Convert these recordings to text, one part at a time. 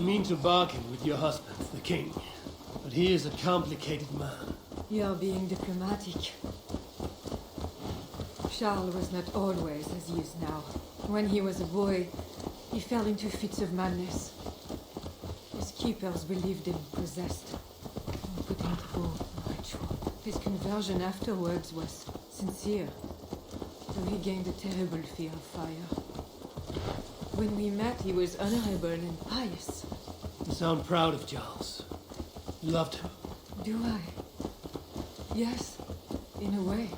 mean to bargain with your husband, the king, but he is a complicated man. You're being diplomatic. Charles was not always as he is now. When he was a boy, he fell into fits of madness. His keepers believed him possessed and put him through a ritual. His conversion afterwards was sincere, though he gained a terrible fear of fire. When we met, he was honorable and pious. You sound proud of Charles. You loved him. Do I? Yes, in a way.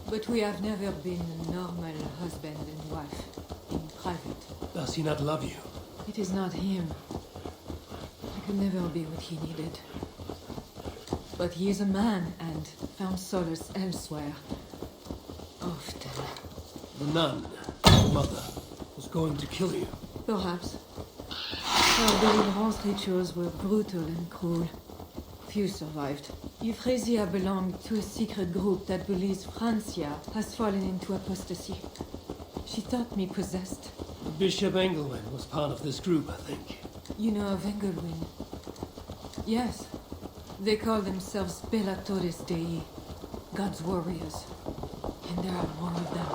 But we have never been a normal husband and wife in private. Does he not love you? It is not him. I could never be what he needed. But he is a man and found solace elsewhere. Often. The nun, your mother, was going to kill you. Perhaps. Our deliverance rituals were brutal and cruel. Few survived. Euphrasia belonged to a secret group that believes Francia has fallen into apostasy. She thought me possessed. The Bishop Engelwin was part of this group, I think. You know of Engelwin? Yes. They call themselves Bellatores Dei, God's warriors. And there are more of them.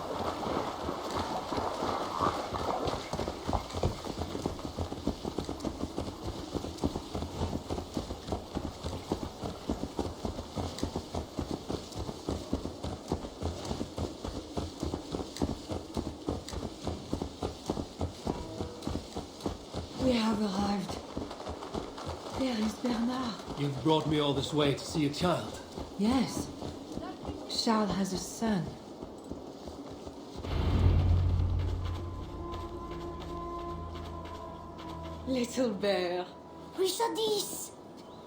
We have arrived. There is Bernard. You've brought me all this way to see a child. Yes. Charles has a son. Little bear. Richardis!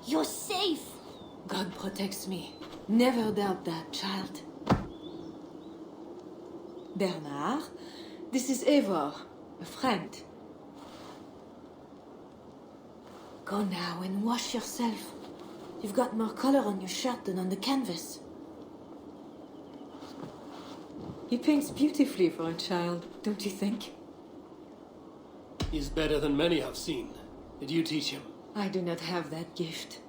You're safe! God protects me. Never doubt that, child. Bernard, this is Eivor, a friend. Go now and wash yourself. You've got more color on your shirt than on the canvas. He paints beautifully for a child, don't you think? He's better than many I've seen. Did you teach him? I do not have that gift.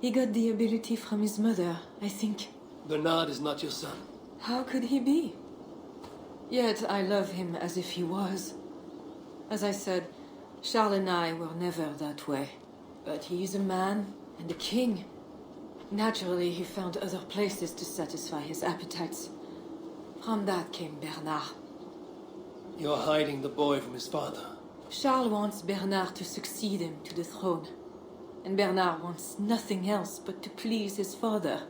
He got the ability from his mother, I think. Bernard is not your son. How could he be? Yet I love him as if he was. As I said, Charles and I were never that way. But he is a man and a king. Naturally, he found other places to satisfy his appetites. From that came Bernard. You're hiding the boy from his father. Charles wants Bernard to succeed him to the throne. And Bernard wants nothing else but to please his father.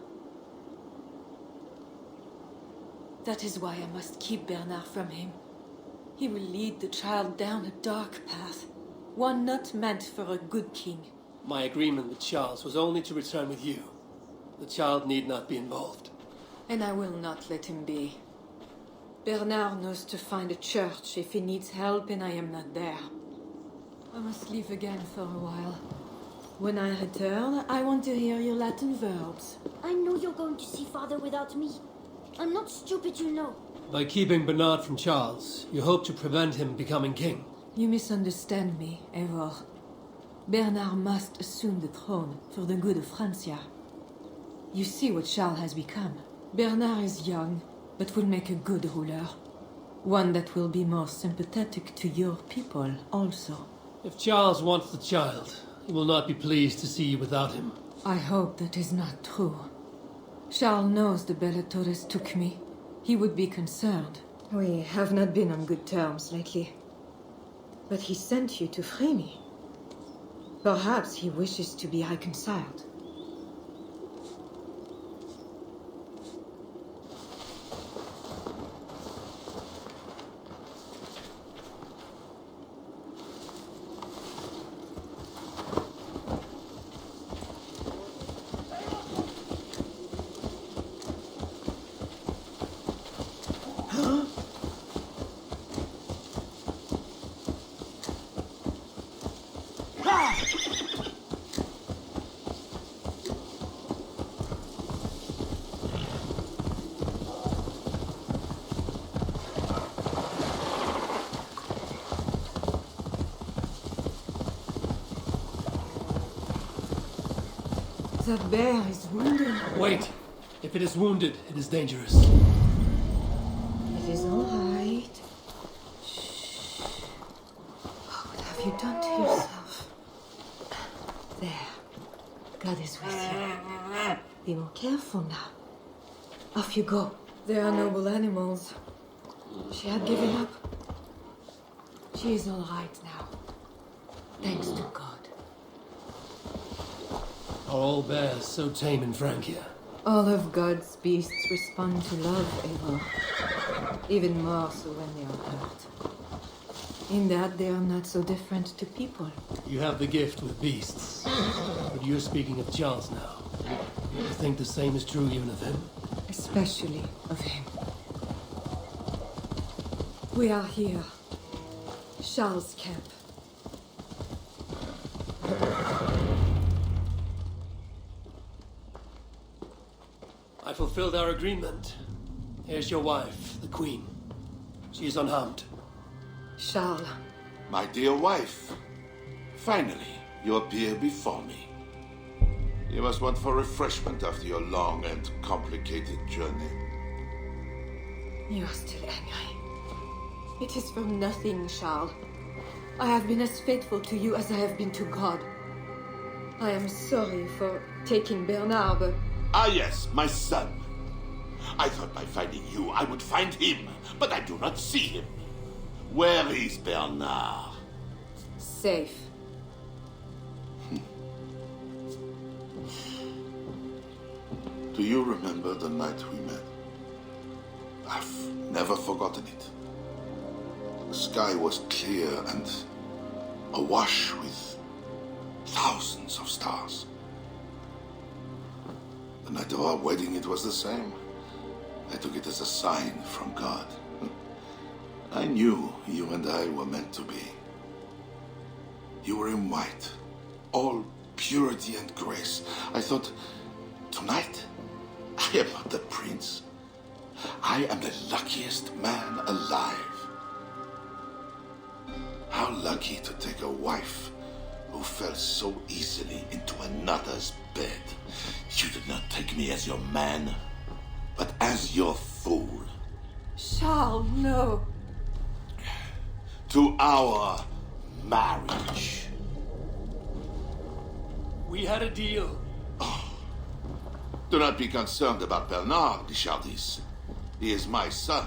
That is why I must keep Bernard from him. He will lead the child down a dark path, one not meant for a good king. My agreement with Charles was only to return with you. The child need not be involved. And I will not let him be. Bernard knows to find a church if he needs help and I am not there. I must leave again for a while. When I return, I want to hear your Latin verbs. I know you're going to see father without me. I'm not stupid, you know. By keeping Bernard from Charles, you hope to prevent him becoming king. You misunderstand me, Eivor. Bernard must assume the throne for the good of Francia. You see what Charles has become. Bernard is young, but will make a good ruler. One that will be more sympathetic to your people also. If Charles wants the child, he will not be pleased to see you without him. I hope that is not true. Charles knows the Bellatores took me. He would be concerned. We have not been on good terms lately. But he sent you to free me. Perhaps he wishes to be reconciled. That bear is wounded. Wait! If it is wounded, it is dangerous. It is all right. Shh. What have you done to yourself? There. God is with you. Be more careful now. Off you go. They are noble animals. She had given up. She is all right now. Thanks to God. Are all bears so tame in Francia? All of God's beasts respond to love, Eivor. Even more so when they are hurt. In that, they are not so different to people. You have the gift with beasts. But you're speaking of Charles now. You think the same is true even of him? Especially of him. We are here. Charles' camp. I fulfilled our agreement. Here's your wife, the Queen. She is unharmed. Charles. My dear wife, finally you appear before me. You must want for refreshment after your long and complicated journey. You are still angry. It is for nothing, Charles. I have been as faithful to you as I have been to God. I am sorry for taking Bernard, but... Ah yes, my son. I thought by finding you I would find him, but I do not see him. Where is Bernard? Safe. Do you remember the night we met? I've never forgotten it. The sky was clear and awash with thousands of stars. The night of our wedding, it was the same. I took it as a sign from God. I knew you and I were meant to be. You were in white, all purity and grace. I thought, tonight, I am not the prince. I am the luckiest man alive. How lucky to take a wife who fell so easily into another's bed. You did not take me as your man, but as your fool. Charles, no. To our marriage. We had a deal. Do not be concerned about Bernard, Richardis. He is my son.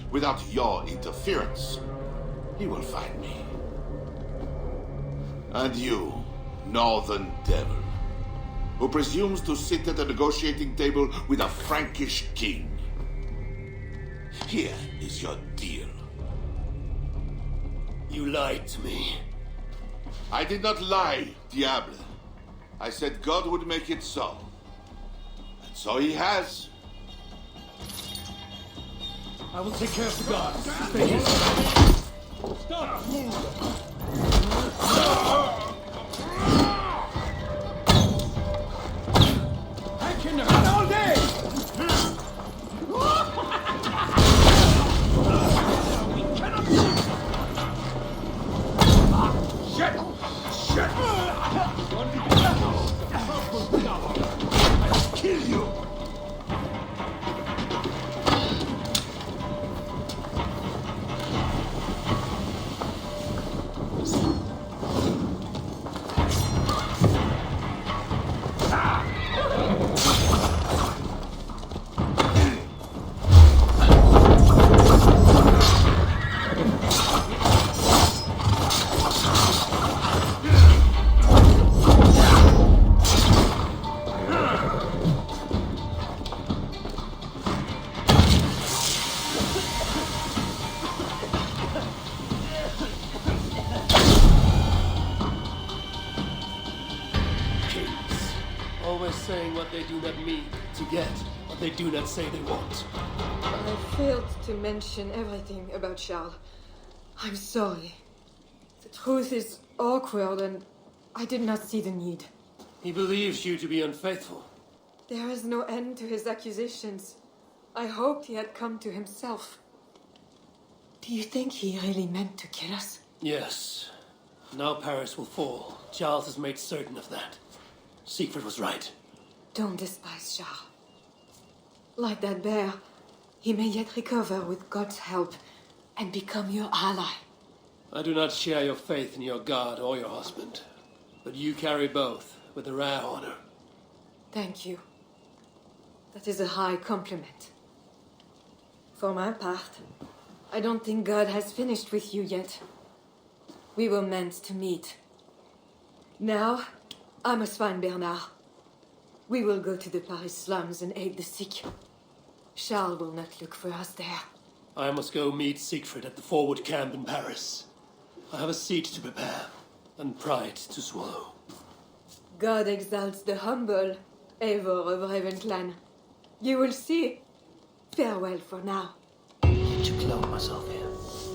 Without your interference, he will find me. And you, northern devil, who presumes to sit at a negotiating table with a Frankish king. Here is your deal. You lied to me. I did not lie, Diable. I said God would make it so. And so he has. I will take care of the guards. Stay here. Stop! I can run all day! We cannot lose! Shit! Shit! I'll kill you! Always saying what they do not mean to get what they do not say they want. I failed to mention everything about Charles. I'm sorry. The truth is awkward and I did not see the need. He believes you to be unfaithful. There is no end to his accusations. I hoped he had come to himself. Do you think he really meant to kill us? Yes. Now Paris will fall. Charles has made certain of that. Siegfried was right. Don't despise Charles. Like that bear, he may yet recover with God's help and become your ally. I do not share your faith in your god or your husband, but you carry both with a rare honor. Thank you. That is a high compliment. For my part, I don't think God has finished with you yet. We were meant to meet. Now, I must find Bernard. We will go to the Paris slums and aid the sick. Charles will not look for us there. I must go meet Siegfried at the forward camp in Paris. I have a seat to prepare, and pride to swallow. God exalts the humble, Eivor of Ravenclan. You will see. Farewell for now. To clone myself here.